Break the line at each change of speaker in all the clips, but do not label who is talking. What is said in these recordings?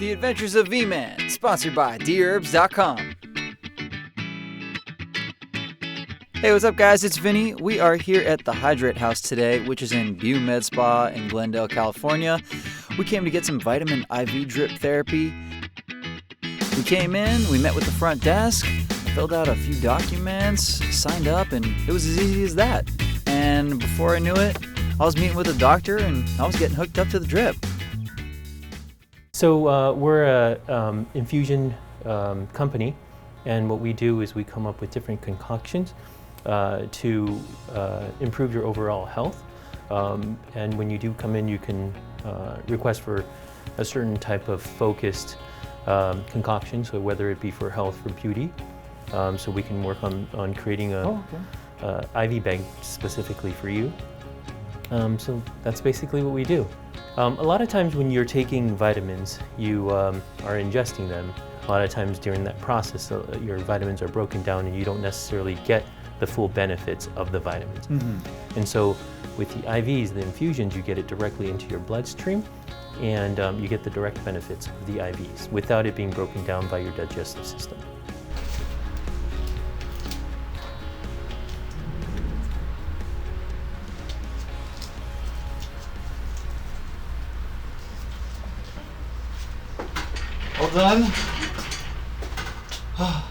The Adventures of V-Man, sponsored by Dherbs.com. Hey, what's up, guys? It's Vinnie. We are here at the Hydrate House today, which is in Beautify Med Spa in Glendale, California. We came to get some vitamin IV drip therapy. We came in, we met with the front desk, filled out a few documents, signed up, and it was as easy as that. And before I knew it, I was meeting with a doctor and I was getting hooked up to the drip.
So we're a infusion company, and what we do is we come up with different concoctions to improve your overall health. And when you do come in, you can request for a certain type of focused concoction, so whether it be for health or beauty. So we can work on creating a IV bag specifically for you. So that's basically what we do. A lot of times when you're taking vitamins, you are ingesting them. A lot of times during that process, your vitamins are broken down and you don't necessarily get the full benefits of the vitamins. Mm-hmm. And so with the IVs, the infusions, you get it directly into your bloodstream, and you get the direct benefits of the IVs without it being broken down by your digestive system.
All done? Oh,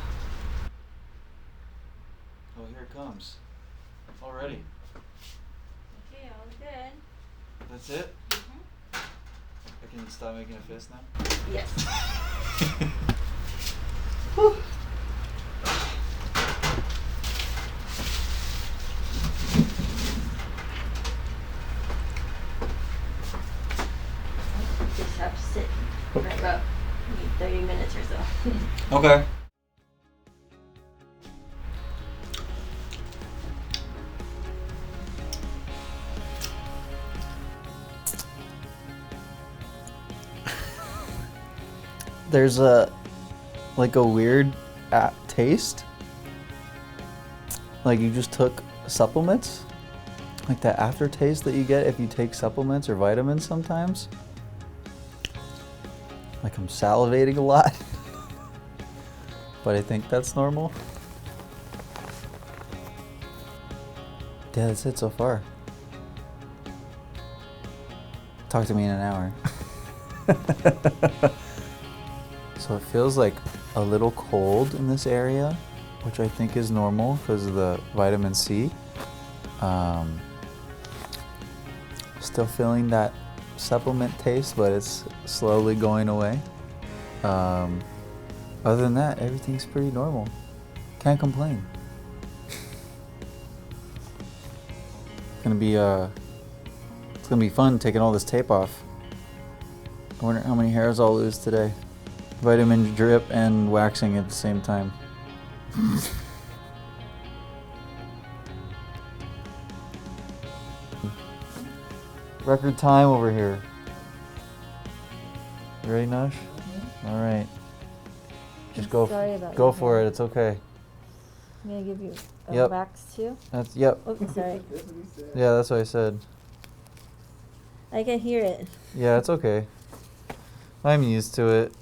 here it comes. Already.
Okay, all good.
That's it? I can stop making a fist now?
Yes.
Whew.
Just have to sit for about 30 minutes or so.
Okay. There's a weird taste. Like you just took supplements. Like that aftertaste that you get if you take supplements or vitamins sometimes. Like I'm salivating a lot. But I think that's normal. Yeah, that's it so far. Talk to me in an hour. So it feels like a little cold in this area, which I think is normal because of the vitamin C. Still feeling that supplement taste, but it's slowly going away. Other than that, everything's pretty normal. Can't complain. It's gonna be fun taking all this tape off. I wonder how many hairs I'll lose today. Vitamin drip and waxing at the same time. Record time over here. You ready, Nash? Mm-hmm. All right. Just go for it. It's okay.
I'm gonna give you a
Yep.
wax too.
Yep.
Oh, sorry.
Yeah, that's what I said.
I can hear it.
Yeah, it's okay. I'm used to it.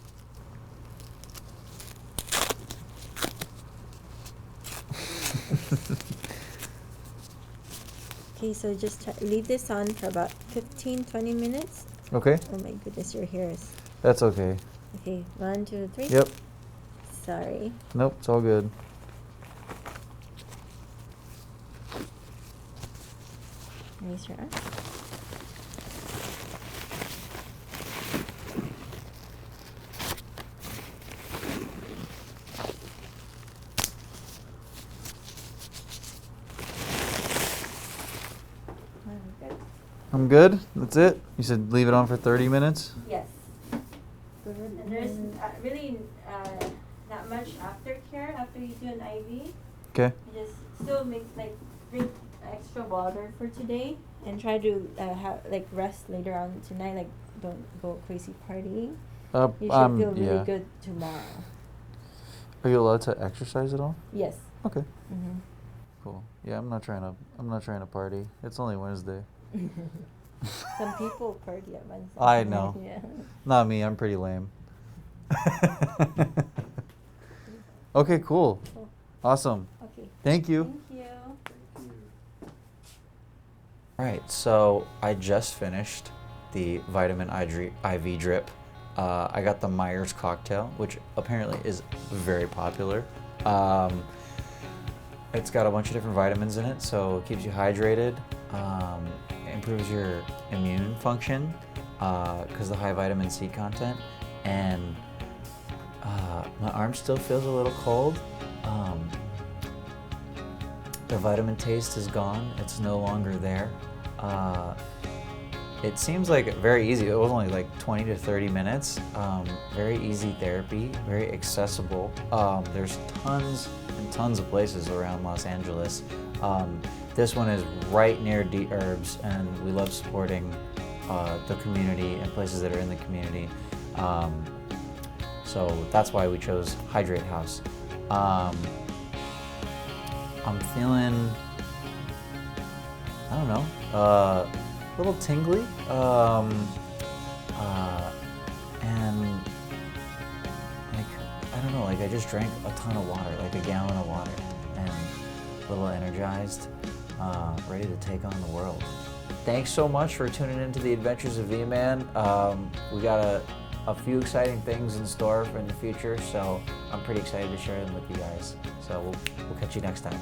Okay, so just leave this on for about 15-20 minutes.
Okay.
Oh my goodness, your hair is.
That's okay.
Okay, 1, 2, 3.
Yep.
Sorry.
Nope, it's all good.
Raise your arm.
I'm good? That's it? You said leave it on for 30 minutes?
Yes. And there's really not much aftercare after you do an IV.
Okay.
You just still drink extra water for today and try to rest later on tonight. Like don't go crazy partying. You should feel really good tomorrow.
Are you allowed to exercise at all?
Yes.
Okay.
Mm-hmm.
Cool. Yeah, I'm not trying to party. It's only Wednesday.
Some people party at Wednesday.
I know.
Yeah.
Not me. I'm pretty lame. Okay, cool. Awesome.
Okay.
Thank you.
Thank you.
All right, so I just finished the vitamin IV drip. I got the Myers cocktail, which apparently is very popular. It's got a bunch of different vitamins in it, so it keeps you hydrated, improves your immune function because of the high vitamin C content, and my arm still feels a little cold. The vitamin taste is gone. It's no longer there. It seems like very easy. It was only like 20 to 30 minutes. Very easy therapy, very accessible. There's tons and tons of places around Los Angeles. This one is right near Dherbs, and we love supporting the community and places that are in the community. So that's why we chose Hydrate House. I'm feeling, I don't know, a little tingly, and like, I don't know, like I just drank a ton of water, like a gallon of water, and a little energized, ready to take on the world. Thanks so much for tuning into the Adventures of V-Man. We got a few exciting things in store for in the future, so I'm pretty excited to share them with you guys. So we'll catch you next time.